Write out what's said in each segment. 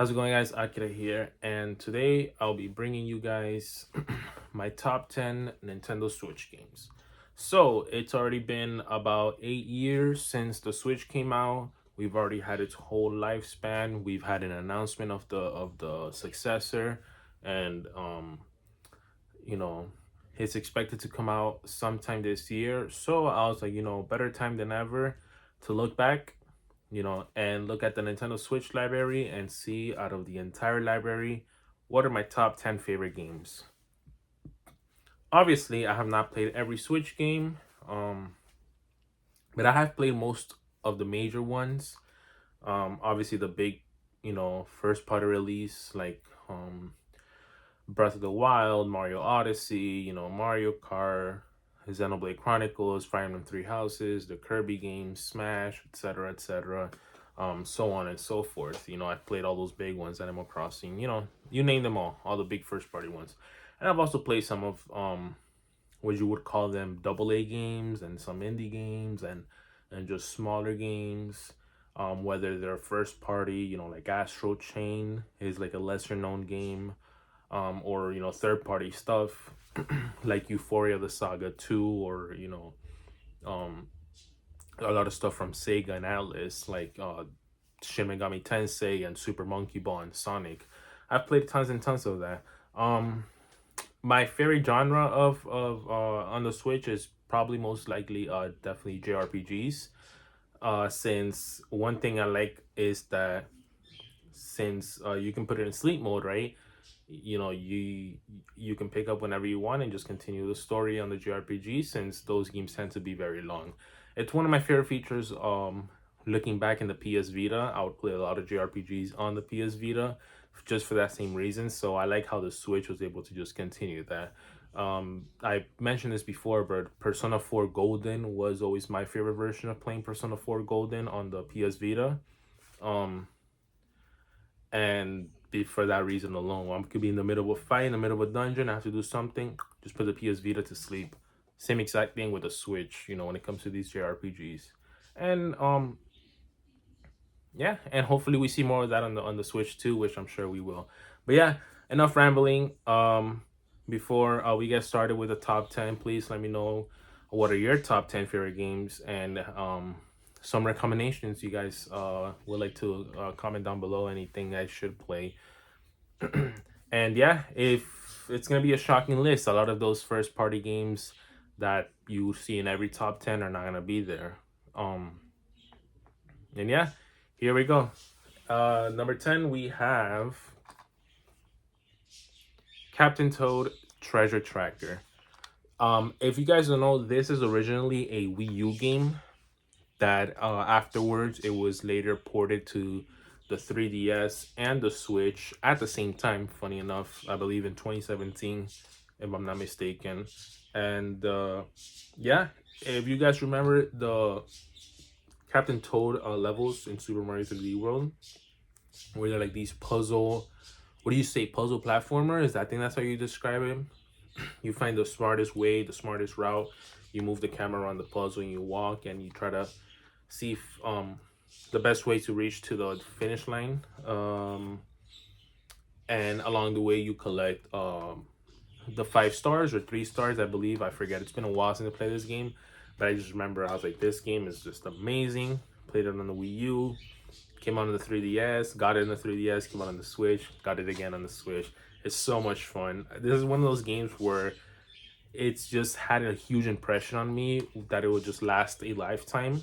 How's it going, guys? Akira here, and today I'll be bringing you guys my top 10 Nintendo Switch games. So, it's already been about 8 years since the Switch came out. We've already had its whole lifespan. We've had an announcement of the successor, and you know, it's expected to come out sometime this year. So, I was like, better time than ever to look back, and look at the Nintendo Switch library and see out of the entire library, what are my top 10 favorite games. Obviously, I have not played every Switch game, um, but I have played most of the major ones. Obviously, the big, first party release like Breath of the Wild, Mario Odyssey, Mario Kart, Xenoblade Chronicles, Fire Emblem Three Houses, the Kirby games, Smash, etc., etc., so on and so forth. I've played all those big ones, Animal Crossing, you name them all the big first party ones. And I've also played some of what you would call them double A games and some indie games and just smaller games. Whether they're first party, like Astro Chain is like a lesser known game, or third party stuff like Euphoria the Saga 2, or um a lot of stuff from Sega and Atlas like Shin Megami Tensei and Super Monkey Ball and Sonic. I've played tons and tons of that. My favorite genre of on the Switch is probably most likely definitely JRPGs. Since one thing I like is that since you can put it in sleep mode, right? You can pick up whenever you want and just continue the story on the JRPG, since those games tend to be very long. It's one of my favorite features. Looking back in the PS Vita, I would play a lot of JRPGs on the PS Vita just for that same reason. So I like how the Switch was able to just continue that. I mentioned this before, but Persona 4 Golden was always my favorite version of playing Persona 4 Golden on the PS Vita. Um, and for that reason alone, I could be in the middle of a fight, in the middle of a dungeon, I have to do something, just put the PS Vita to sleep. Same exact thing with the Switch, when it comes to these JRPGs. And yeah, and hopefully we see more of that on the Switch too, which I'm sure we will. But yeah, enough rambling. Before we get started with the top 10, please let me know what are your top 10 favorite games, and some recommendations you guys would like to comment down below, anything I should play. And yeah, if it's gonna be a shocking list, a lot of those first party games that you see in every top 10 are not gonna be there. Um, and yeah, here we go. Number 10, we have Captain Toad Treasure Tracker. If you guys don't know, this is originally a Wii U game that afterwards it was later ported to the 3DS and the Switch at the same time. Funny enough, I believe in 2017, if I'm not mistaken. And yeah, if you guys remember the Captain Toad levels in Super Mario 3D World, where they're like these puzzle, what do you say, puzzle platformers? I think that's how you describe it. You find the smartest way, the smartest route. You move the camera around the puzzle and you walk and you try to see if, the best way to reach to the finish line. And along the way, you collect the 5 stars or 3 stars, I believe. I forget. It's been a while since I played this game, but I just remember I was like, this game is just amazing. Played it on the Wii U, came out on the 3DS, got it on the 3DS, came out on the Switch, got it again on the Switch. It's so much fun. This is one of those games where it's just had a huge impression on me that it would just last a lifetime.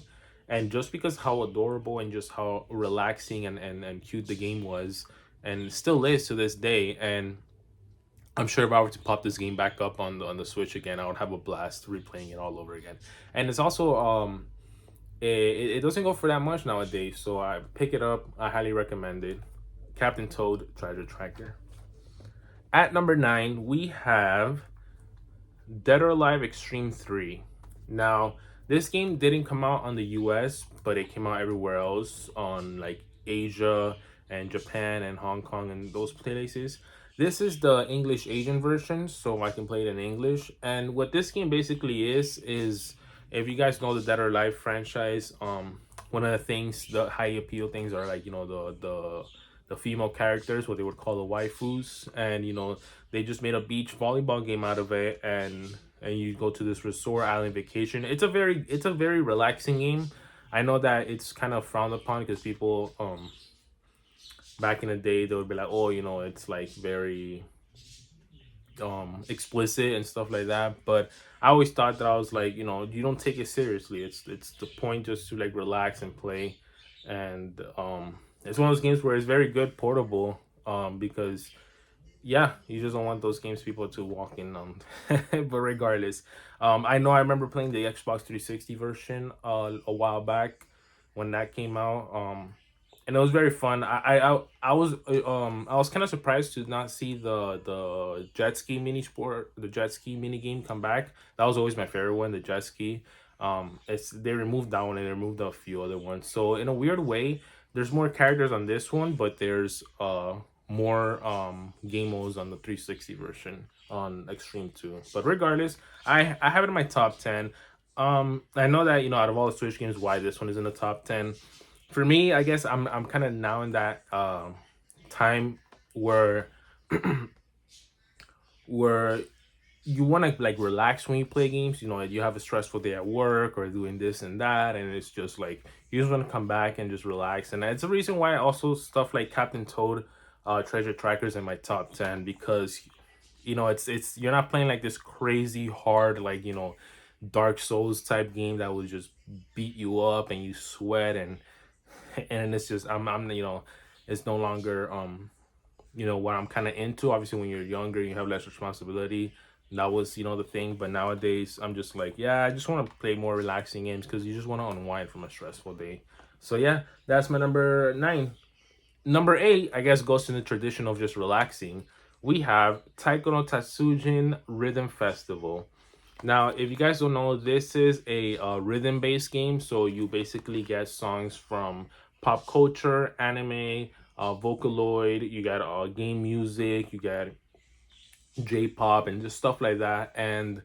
And just because how adorable and just how relaxing and cute the game was, and still is to this day. And I'm sure if I were to pop this game back up on the Switch again, I would have a blast replaying it all over again. And it's also it doesn't go for that much nowadays, so I pick it up. I highly recommend it. Captain Toad Treasure Tracker. At number 9, we have Dead or Alive Extreme 3. Now, this game didn't come out on the US, but it came out everywhere else on like Asia and Japan and Hong Kong and those places. This is the English Asian version, so I can play it in English. And what this game basically is if you guys know the Dead or Alive franchise, one of the things, the high appeal things are like, the female characters, what they would call the waifus, and they just made a beach volleyball game out of it, and you go to this resort island vacation. It's a very relaxing game. I know that it's kind of frowned upon because people back in the day they would be like, oh, it's like very explicit and stuff like that. But I always thought that I was like, you don't take it seriously. It's the point just to like relax and play. And it's one of those games where it's very good portable, because yeah, you just don't want those games people to walk in on. But regardless, I know I remember playing the Xbox 360 version a while back when that came out. And it was very fun. I was kind of surprised to not see the jet ski the jet ski mini game come back. That was always my favorite one, the jet ski. It's They removed that one and they removed a few other ones. So in a weird way, there's more characters on this one, but there's more game modes on the 360 version on Extreme 2. But regardless, I have it in my top 10. I know that out of all the Switch games, why this one is in the top 10. For me, I guess I'm kind of now in that time where where you want to like relax when you play games. You have a stressful day at work or doing this and that, and it's just like you just want to come back and just relax. And it's a reason why also stuff like Captain Toad Treasure Trackers in my top 10, because it's you're not playing like this crazy hard, like Dark Souls type game that will just beat you up and you sweat, and it's just I'm it's no longer what I'm kind of into. Obviously when you're younger you have less responsibility. That was the thing. But nowadays I'm just like, yeah, I just want to play more relaxing games because you just want to unwind from a stressful day. So yeah, that's my number 9. Number 8, I guess, goes in the tradition of just relaxing. We have Taiko no Tatsujin Rhythm Festival. Now, if you guys don't know, this is a rhythm-based game. So you basically get songs from pop culture, anime, Vocaloid. You got game music. You got J-pop and just stuff like that. And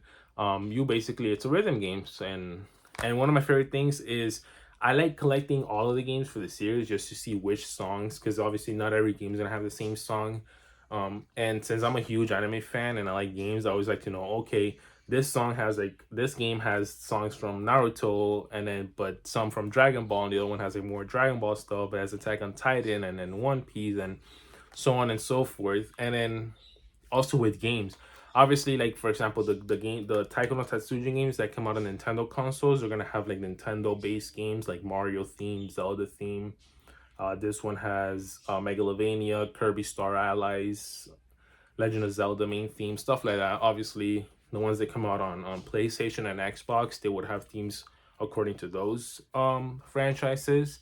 you basically, it's a rhythm games. And one of my favorite things is I like collecting all of the games for the series just to see which songs, because obviously not every game is gonna have the same song. And since I'm a huge anime fan and I like games, I always like to know, okay, this game has songs from Naruto, and then but some from Dragon Ball, and the other one has like more Dragon Ball stuff, but has Attack on Titan and then One Piece and so on and so forth. And then also with games, obviously, like for example, the Taiko no Tatsujin games that come out on Nintendo consoles are gonna have like Nintendo based games like Mario theme, Zelda theme. This one has Megalovania, Kirby Star Allies, Legend of Zelda main theme, stuff like that. Obviously, the ones that come out on PlayStation and Xbox, they would have themes according to those franchises.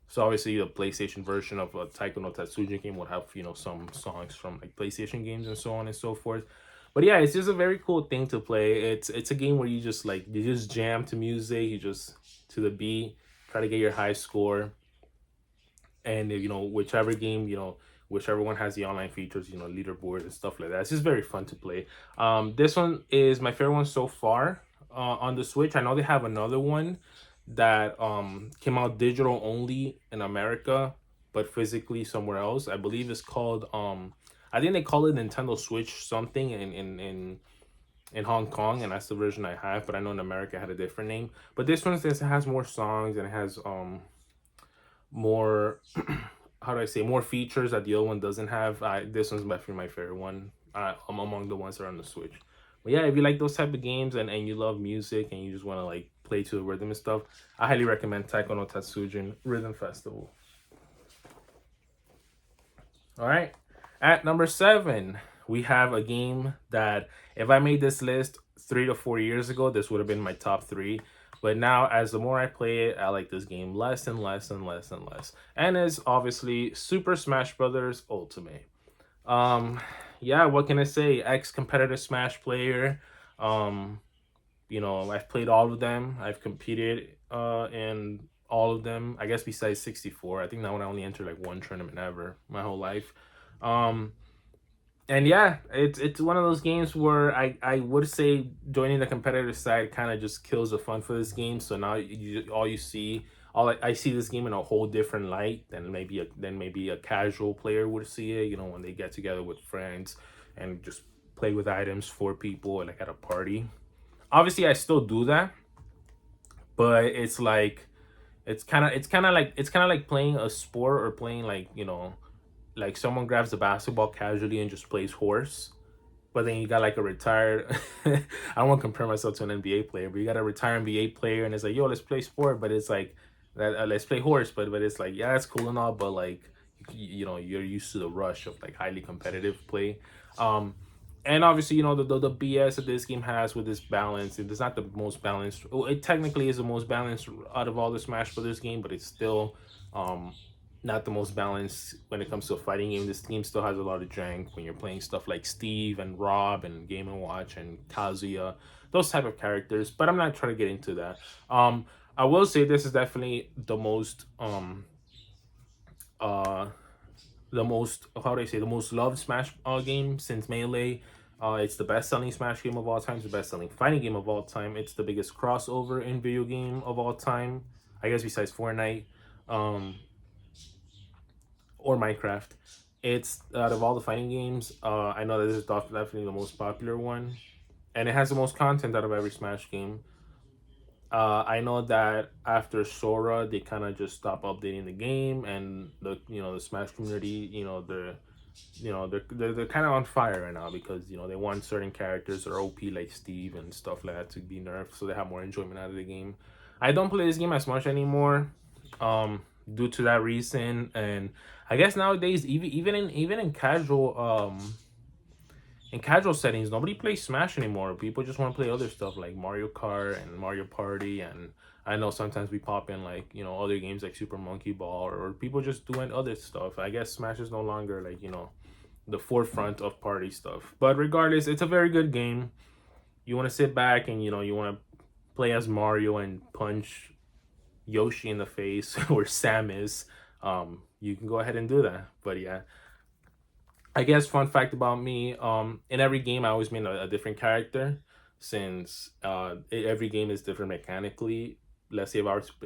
So obviously, the PlayStation version of a Taiko no Tatsujin game would have some songs from like PlayStation games and so on and so forth. But yeah, it's just a very cool thing to play. It's a game where you just jam to music, you just to the beat, try to get your high score, and whichever one has the online features, leaderboard and stuff like that. It's just very fun to play. This one is my favorite one so far on the Switch. I know they have another one that came out digital only in America, but physically somewhere else. I believe it's called I think they call it Nintendo Switch something in Hong Kong, and that's the version I have. But I know in America it had a different name. But this one says it has more songs and it has more how do I say, more features that the other one doesn't have. This one's definitely my favorite one among the ones that are on the Switch. But yeah, if you like those type of games and you love music and you just want to like play to the rhythm and stuff, I highly recommend Taiko no Tatsujin Rhythm Festival. All right, at number 7, we have a game that if I made this list 3 to 4 years ago, this would have been my top 3. But now, as the more I play it, I like this game less and less and less and less. And it's obviously Super Smash Brothers Ultimate. Yeah, what can I say? Ex-competitive Smash player. I've played all of them. I've competed in all of them. I guess besides 64. I think that one I only entered like one tournament ever my whole life. And yeah, it's one of those games where I would say joining the competitive side kind of just kills the fun for this game. So now all you see I see this game in a whole different light than maybe a casual player would see it. You know, when they get together with friends and just play with items for people like at a party. Obviously, I still do that, but it's like it's kind of like playing a sport or playing like like someone grabs a basketball casually and just plays horse, but then you got like a retired I don't want to compare myself to an NBA player, but you got a retired NBA player and it's like, yo, let's play sport, but it's like that let's play horse, but it's like, yeah, it's cool and all, but like you're used to the rush of like highly competitive play. Um and obviously, the BS that this game has with this balance, it's not the most balanced. Well, it technically is the most balanced out of all the Smash Brothers game, but it's still um not the most balanced when it comes to a fighting game. This game still has a lot of jank when you're playing stuff like Steve and Rob and Game and Watch and Kazuya, those type of characters. But I'm not trying to get into that. I will say this is definitely uh the most, how do I say, the most loved Smash game since Melee. It's the best selling Smash game of all time. It's the best selling fighting game of all time. It's the biggest crossover in video game of all time. I guess besides Fortnite. Um, or Minecraft. It's out of all the fighting games, I know that this is definitely the most popular one, and it has the most content out of every Smash game. I know that after Sora, they kind of just stopped updating the game, and the Smash community, they're kind of on fire right now because they want certain characters that are OP like Steve and stuff like that to be nerfed, so they have more enjoyment out of the game. I don't play this game as much anymore, um, due to that reason, and I guess nowadays even in casual settings, nobody plays Smash anymore. People just want to play other stuff like Mario Kart and Mario Party, and I know sometimes we pop in like other games like Super Monkey Ball, or people just doing other stuff. I guess Smash is no longer like the forefront of party stuff. But regardless, it's a very good game. You want to sit back and you want to play as Mario and punch Yoshi in the face or Samus, you can go ahead and do that. But yeah, I guess fun fact about me, in every game I always made a different character, since every game is different mechanically. Let's say if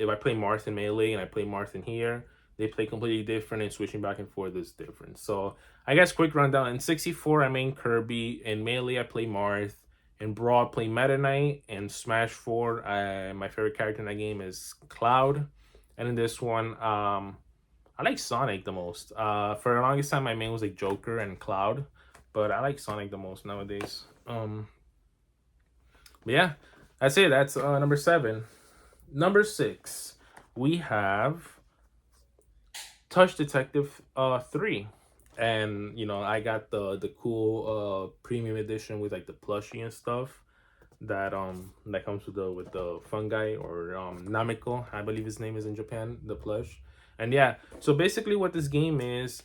I play Marth in Melee and I play Marth in here, they play completely different, and switching back and forth is different. So I guess quick rundown: in 64 I main Kirby, in Melee I play Marth, in Brawl I play Meta Knight, in Smash 4 my favorite character in that game is Cloud, and in this one I like Sonic the most. For the longest time, my main was like Joker and Cloud, but I like Sonic the most nowadays. But yeah, that's it. That's number 7. Number 6, we have Touch Detective 3, and I got the cool premium edition with like the plushie and stuff that comes with the fungi, or Namiko, I believe his name is in Japan, the plush. And yeah, so basically what this game is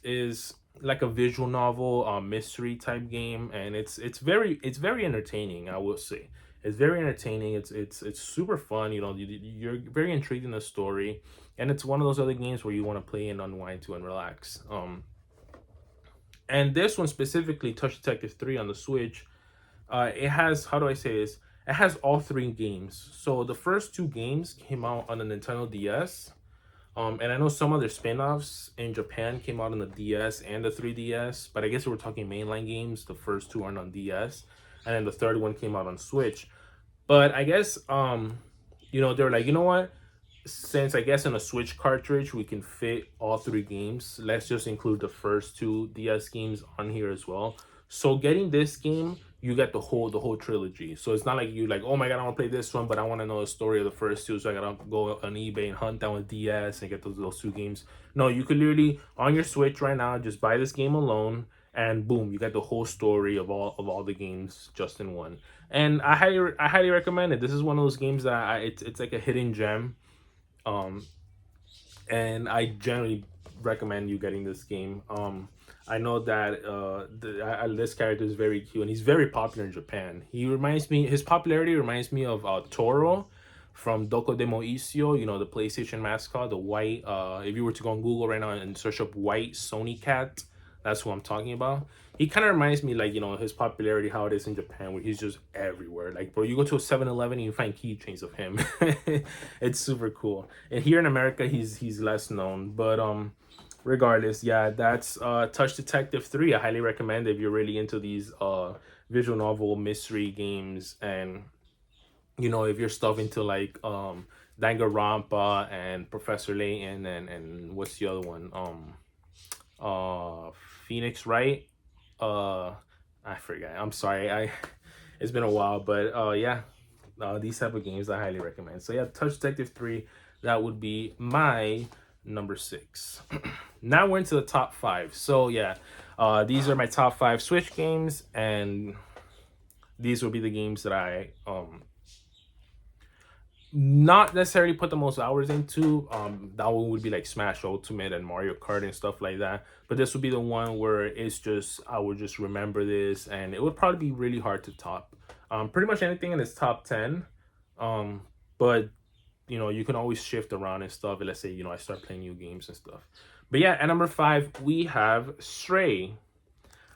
like a visual novel, mystery type game, and it's very entertaining, I will say. It's very entertaining. It's super fun. You're very intrigued in the story, and it's one of those other games where you want to play and unwind to and relax. And this one specifically, Touch Detective 3 on the Switch, it has, how do I say this? It has all 3 games. So the first 2 games came out on the Nintendo DS. And I know some other spin-offs in Japan came out on the DS and the 3DS, but I guess we're talking mainline games. The first 2 aren't on DS, and then the third one came out on Switch. But I guess they're like, you know what? Since I guess in a Switch cartridge we can fit all 3 games, let's just include the first 2 DS games on here as well. So getting this game, you get the whole trilogy. So it's not like you like, oh my god, I want to play this one, but I want to know the story of the first 2, so I gotta go on eBay and hunt down a DS and get those 2 games. No, you could literally on your Switch right now just buy this game alone, and boom, you got the whole story of all the games just in one. And I highly recommend it. This is one of those games that it's like a hidden gem, um, and I generally recommend you getting this game. I know that this character is very cute, and he's very popular in Japan. His popularity reminds me of Toro from Doko Demo Isio, the PlayStation mascot, the white. If you were to go on Google right now and search up white Sony cat, That's who I'm talking about. He kind of reminds me, like, his popularity, how it is in Japan, where he's just everywhere. Like, bro, you go to a 7-Eleven and you find keychains of him. It's super cool. And here in America, he's less known. But regardless, yeah, that's Touch Detective 3. I highly recommend if you're really into these visual novel mystery games, and if you're stuff into like Danganronpa and Professor Layton, and what's the other one? Uh Phoenix Wright. Uh I forget. I'm sorry. I It's been a while, but yeah, these type of games I highly recommend. So yeah, Touch Detective 3, that would be my number 6. Now we're into the top 5. So yeah, these are my top 5 Switch games, and these will be the games that I not necessarily put the most hours into. That one would be like Smash Ultimate and Mario Kart and stuff like that. But this would be the one where it's just, I would just remember this, and it would probably be really hard to top. Pretty much anything in this top 10. Um, but you can always shift around and stuff. Let's say I start playing new games and stuff. But yeah, at number 5 we have Stray,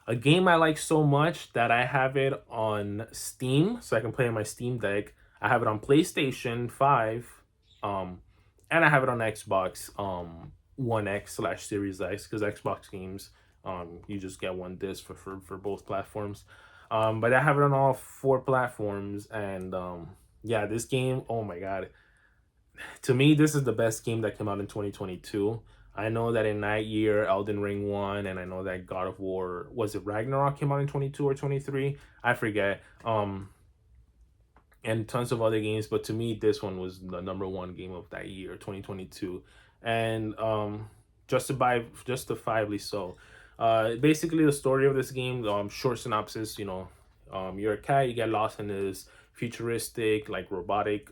a game I like so much that I have it on Steam, so I can play on my Steam Deck. I have it on PlayStation 5, and I have it on Xbox One X/Series X, because Xbox games, you just get one disc for both platforms. But I have it on all 4 platforms, and yeah, this game, oh my god, to me, this is the best game that came out in 2022. I know that in that year, Elden Ring won, and I know that God of War, was it Ragnarok, came out in 22 or 23? I forget. And tons of other games, but to me, this one was the number one game of that year, 2022, and justifiably so. Basically, the story of this game, short synopsis. You're a cat. You get lost in this futuristic, like robotic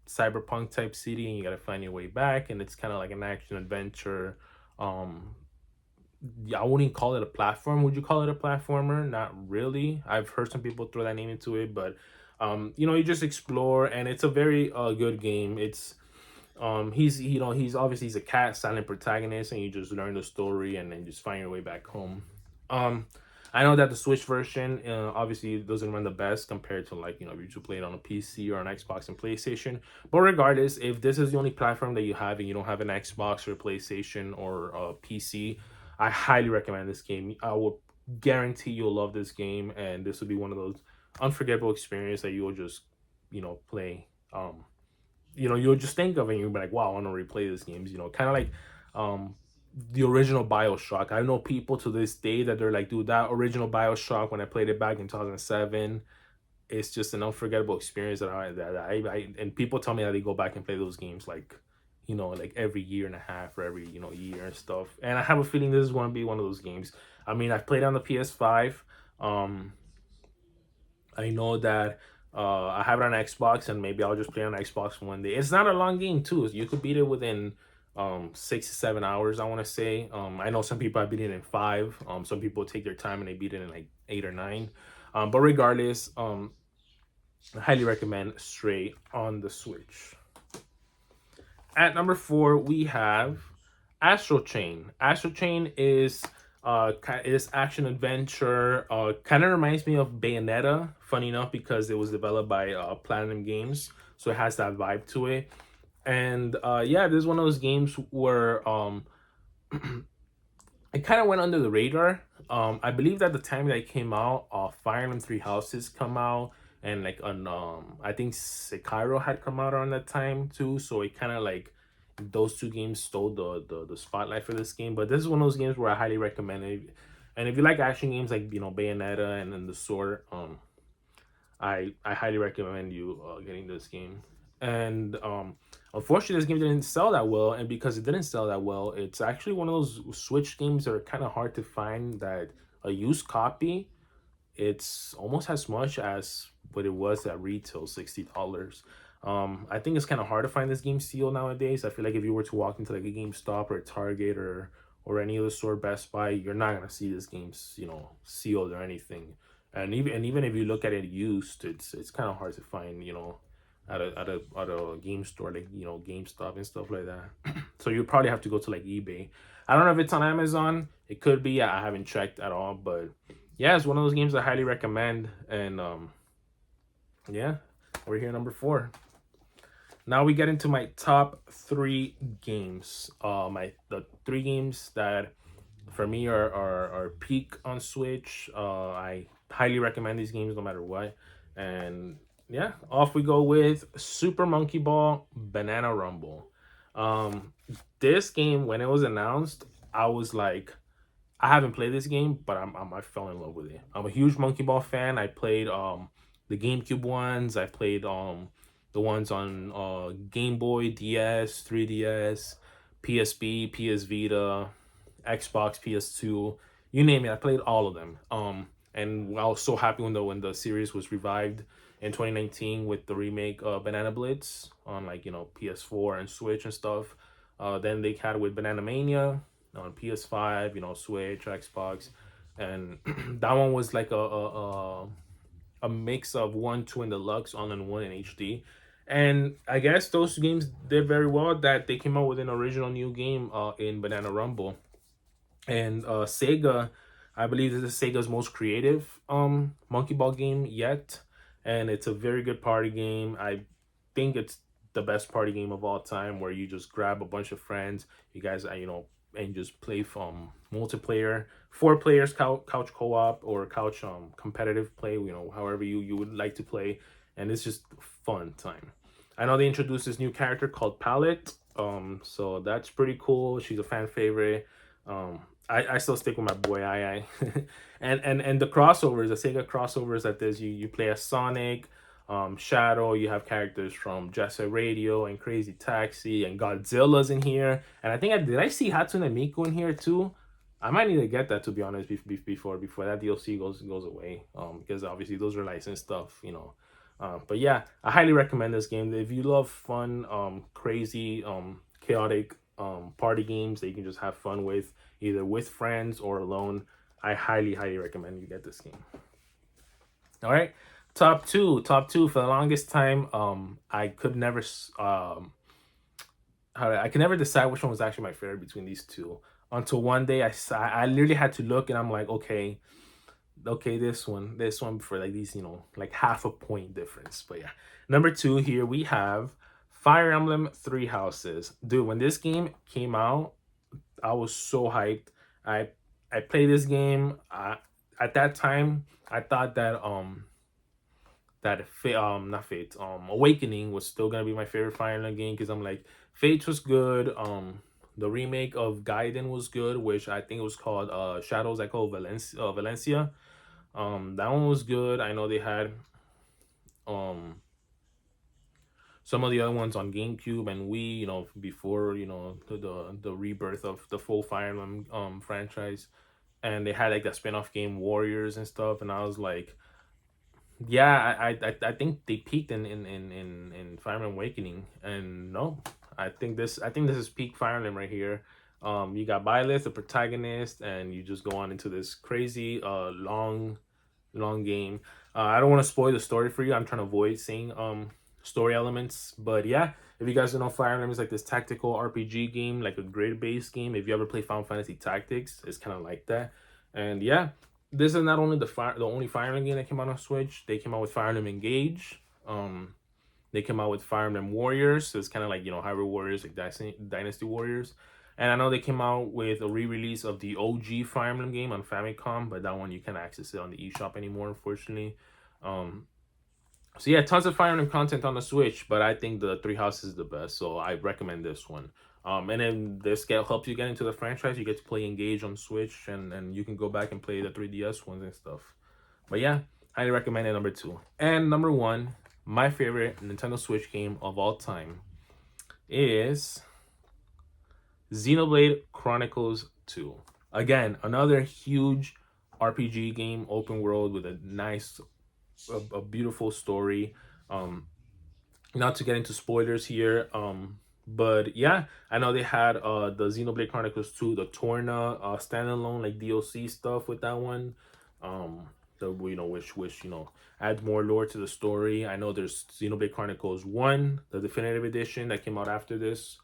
cyberpunk type city, and you got to find your way back, and it's kind of like an action adventure. Yeah, I wouldn't call it a platform. Would you call it a platformer? Not really. I've heard some people throw that name into it, but you just explore, and it's a very good game. It's he's obviously, he's a cat silent protagonist, and you just learn the story and then just find your way back home. um I know that the Switch version obviously doesn't run the best compared to, like, if you play it on a PC or an Xbox and PlayStation. But regardless, if this is the only platform that you have and you don't have an Xbox or a PlayStation or a PC, I highly recommend this game. I will guarantee you'll love this game, and this will be one of those unforgettable experiences that you'll just play. You'll just think of it and you'll be like, wow, I want to replay this games. Kind of like the original BioShock. I know people to this day that they're like, dude, that original BioShock, when I played it back in 2007, it's just an unforgettable experience that I and people tell me that they go back and play those games, like, like every year and a half or every, year and stuff. And I have a feeling this is going to be one of those games. I mean, I've played on the PS5. I know that I have it on Xbox, and maybe I'll just play on Xbox one day. It's not a long game too. You could beat it within 6 to 7 hours, I want to say. I know some people have beat it in 5. Some people take their time and they beat it in like 8 or 9. But regardless, I highly recommend Stray on the Switch. At number 4, we have Astral Chain. Astral Chain is action adventure. Kind of reminds me of Bayonetta. Funny enough, because it was developed by Platinum Games, so it has that vibe to it. And yeah, this is one of those games where it kind of went under the radar. I believe that the time that it came out, Fire Emblem Three Houses come out, and like I think Sekiro had come out around that time too. So it kind of like, those two games stole the spotlight for this game. But this is one of those games where I highly recommend it. And if you like action games like Bayonetta and then the Sword, I highly recommend you getting this game. And unfortunately, this game didn't sell that well, and because it didn't sell that well, it's actually one of those Switch games that are kind of hard to find. That a used copy, it's almost as much as what it was at retail, $60. I think it's kind of hard to find this game sealed nowadays. I feel like if you were to walk into like a GameStop or a Target or any other store, Best Buy, you're not gonna see this game, sealed or anything. And even if you look at it used, it's kind of hard to find, at a game store like GameStop and stuff like that. So you probably have to go to like eBay. I don't know if it's on Amazon. It could be. I haven't checked at all, but yeah, it's one of those games I highly recommend. And yeah, we're here number 4. Now we get into my top 3 games. My the 3 games that for me are peak on Switch. I highly recommend these games no matter what. And yeah, off we go with Super Monkey Ball Banana Rumble. Um, this game, when it was announced, I was like, I haven't played this game, but I fell in love with it. I'm a huge Monkey Ball fan. I played the GameCube ones. I played the ones on Game Boy, DS, 3DS, PSP, PS Vita, Xbox, PS2, you name it. I played all of them. And I was so happy when the series was revived in 2019 with the remake Banana Blitz on like PS4 and Switch and stuff. Then they had with Banana Mania on PS5, Switch, Xbox, and that one was like a mix of 1, 2, and deluxe, all in one in HD. And I guess those games did very well that they came out with an original new game in Banana Rumble. And Sega, I believe this is Sega's most creative Monkey Ball game yet, and it's a very good party game. I think it's the best party game of all time, where you just grab a bunch of friends, you guys, and just play from multiplayer, 4 players, couch co-op, or couch competitive play. However you would like to play, and it's just fun time. I know they introduced this new character called Palette, so that's pretty cool. She's a fan favorite. I still stick with my boy I and the crossovers, the Sega crossovers that there's, you play as Sonic, Shadow. You have characters from Jet Set Radio and Crazy Taxi, and Godzilla's in here. And I think I see Hatsune Miku in here too. I might need to get that, to be honest, before that DLC goes away. Because obviously those are licensed stuff. But yeah, I highly recommend this game. If you love fun, crazy, chaotic party games that you can just have fun with, either with friends or alone, I highly recommend you get this game. All right, top two for the longest time. I could never I could never decide which one was actually my favorite between these two, until one day I literally had to look, and I'm like, okay, this one for like these, like half a point difference. But yeah, number 2 here we have Fire Emblem Three Houses. Dude, when this game came out, I was so hyped. I played this game. At that time, I thought that not Fate, Awakening was still gonna be my favorite Fire Emblem game, because I'm like, Fate was good. The remake of Gaiden was good, which I think it was called Shadows Echo Valencia. That one was good. I know they had um some of the other ones on GameCube and Wii, before the rebirth of the full Fire Emblem franchise, and they had like that spin-off game Warriors and stuff, and I was like, yeah, I think they peaked in Fire Emblem Awakening, and no, I think this is peak Fire Emblem right here. You got Byleth, the protagonist, and you just go on into this crazy long game. I don't want to spoil the story for you. I'm trying to avoid saying story elements, but yeah, if you guys don't know, Fire Emblem is like this tactical RPG game, like a grid based game. If you ever play Final Fantasy Tactics, it's kind of like that. And yeah, this is not only the only Fire Emblem game that came out on Switch. They came out with Fire Emblem Engage. They came out with Fire Emblem Warriors. So it's kind of like Hyrule Warriors, like Dynasty Warriors. And I know they came out with a re-release of the OG Fire Emblem game on Famicom, but that one you can't access it on the eShop anymore, unfortunately. Um, so yeah, tons of Fire Emblem content on the Switch, but I think the Three Houses is the best, so I recommend this one. And then this helps you get into the franchise. You get to play Engage on Switch, and you can go back and play the 3DS ones and stuff. But yeah, highly recommend it, number 2. And number 1, my favorite Nintendo Switch game of all time is Xenoblade Chronicles 2. Again, another huge RPG game, open world with a beautiful story. Not to get into spoilers here, but yeah, I know they had the Xenoblade Chronicles 2, the Torna standalone like DLC stuff with that one. The which adds more lore to the story. I know there's Xenoblade Chronicles 1, the definitive edition that came out after this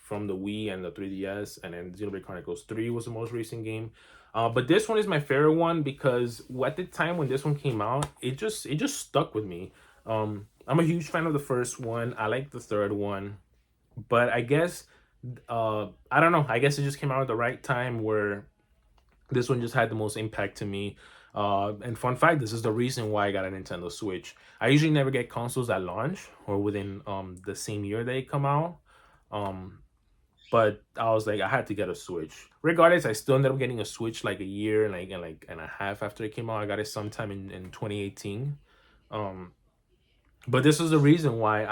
from the Wii and the 3DS, and then Xenoblade Chronicles 3 was the most recent game. But this one is my favorite one because at the time when this one came out, it just stuck with me. I'm a huge fan of the first one. I like the third one, but I guess I don't know. I guess it just came out at the right time where this one just had the most impact to me. And fun fact, this is the reason why I got a Nintendo Switch. I usually never get consoles at launch or within the same year they come out. Um, but I was like, I had to get a Switch. Regardless, I still ended up getting a Switch like a year and a half after it came out. I got it sometime in 2018. Um, but this is the reason why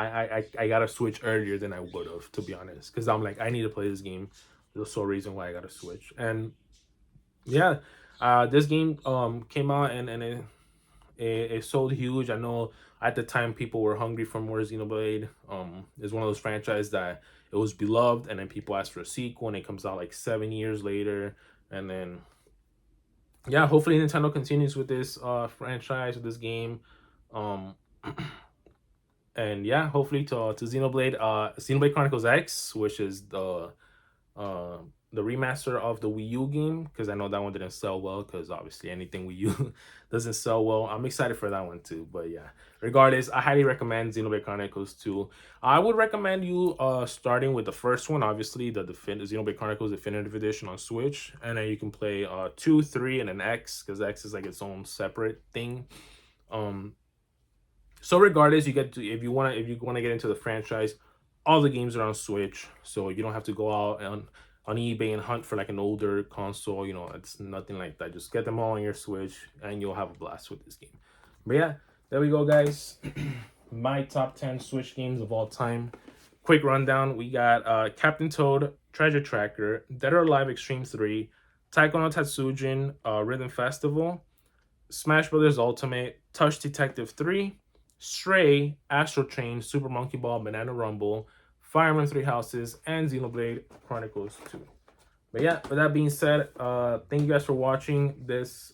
I got a Switch earlier than I would have, to be honest. Because I'm like, I need to play this game. The sole reason why I got a Switch. And yeah, this game came out and it sold huge. I know at the time people were hungry for more Xenoblade. It's one of those franchises that it was beloved, and then people asked for a sequel, and it comes out like 7 years later. And then yeah, hopefully Nintendo continues with this franchise with this game. Um, and yeah, hopefully to Xenoblade Chronicles X, which is uh the remaster of the Wii U game, because I know that one didn't sell well, because obviously anything Wii U doesn't sell well. I'm excited for that one too. But yeah, regardless, I highly recommend Xenoblade Chronicles 2. I would recommend you starting with the first one, obviously Xenoblade Chronicles Definitive Edition on Switch, and then you can play 2, 3, and an X, because X is like its own separate thing. Um so regardless, you get to if you want to get into the franchise, all the games are on Switch, so you don't have to go out on eBay and hunt for like an older console. It's nothing like that. Just get them all on your Switch, and you'll have a blast with this game. But yeah, there we go, guys. My top 10 Switch games of all time. Quick rundown: we got Captain Toad, Treasure Tracker, Dead or Alive Extreme 3, Taiko no Tatsujin, Rhythm Festival, Smash Brothers Ultimate, Touch Detective 3, Stray, Astro Chain, Super Monkey Ball, Banana Rumble, Fireman Three Houses, and Xenoblade Chronicles 2. But yeah, with that being said, thank you guys for watching. This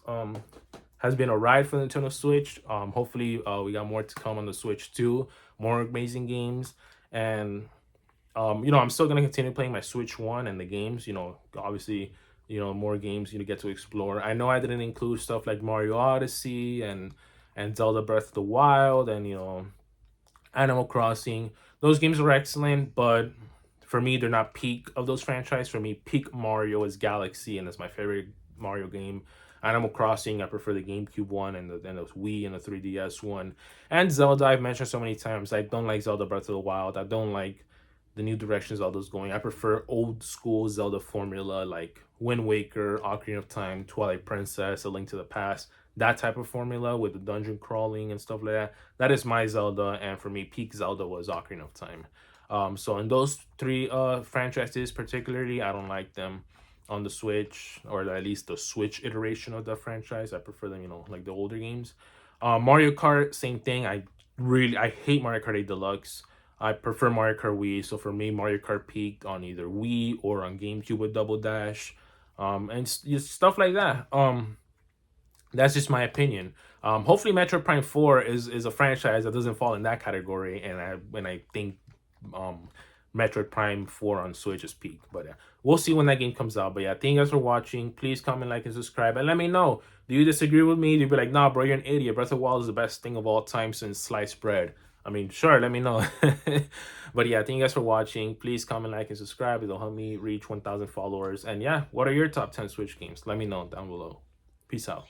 has been a ride for the Nintendo Switch. Hopefully, we got more to come on the Switch too. More amazing games. And I'm still gonna continue playing my Switch One and the games. Obviously, more games to get to explore. I know I didn't include stuff like Mario Odyssey and Zelda Breath of the Wild and Animal Crossing. Those games were excellent, but for me, they're not peak of those franchise. For me, peak Mario is Galaxy, and it's my favorite Mario game. Animal Crossing, I prefer the GameCube one and the Wii and the 3DS one. And Zelda, I've mentioned so many times, I don't like Zelda Breath of the Wild. I don't like the new direction Zelda's going. I prefer old school Zelda formula like Wind Waker, Ocarina of Time, Twilight Princess, A Link to the Past. That type of formula with the dungeon crawling and stuff like that. That is my Zelda, and for me, peak Zelda was Ocarina of Time. So in those three franchises particularly, I don't like them on the Switch, or at least the Switch iteration of the franchise. I prefer them, like the older games. Mario Kart, same thing. I hate Mario Kart 8 Deluxe. I prefer Mario Kart Wii. So for me, Mario Kart peaked on either Wii or on GameCube with Double Dash, and just stuff like that. That's just my opinion. Hopefully, Metroid Prime 4 is a franchise that doesn't fall in that category, and I think um, Metroid Prime 4 on Switch is peak. But we'll see when that game comes out. But yeah, thank you guys for watching. Please comment, like, and subscribe, and let me know. Do you disagree with me? Do you be like, nah, bro, you're an idiot. Breath of the Wild is the best thing of all time since sliced bread. I mean, sure, let me know. But yeah, thank you guys for watching. Please comment, like, and subscribe. It'll help me reach 1,000 followers. And yeah, what are your top 10 Switch games? Let me know down below. Peace out.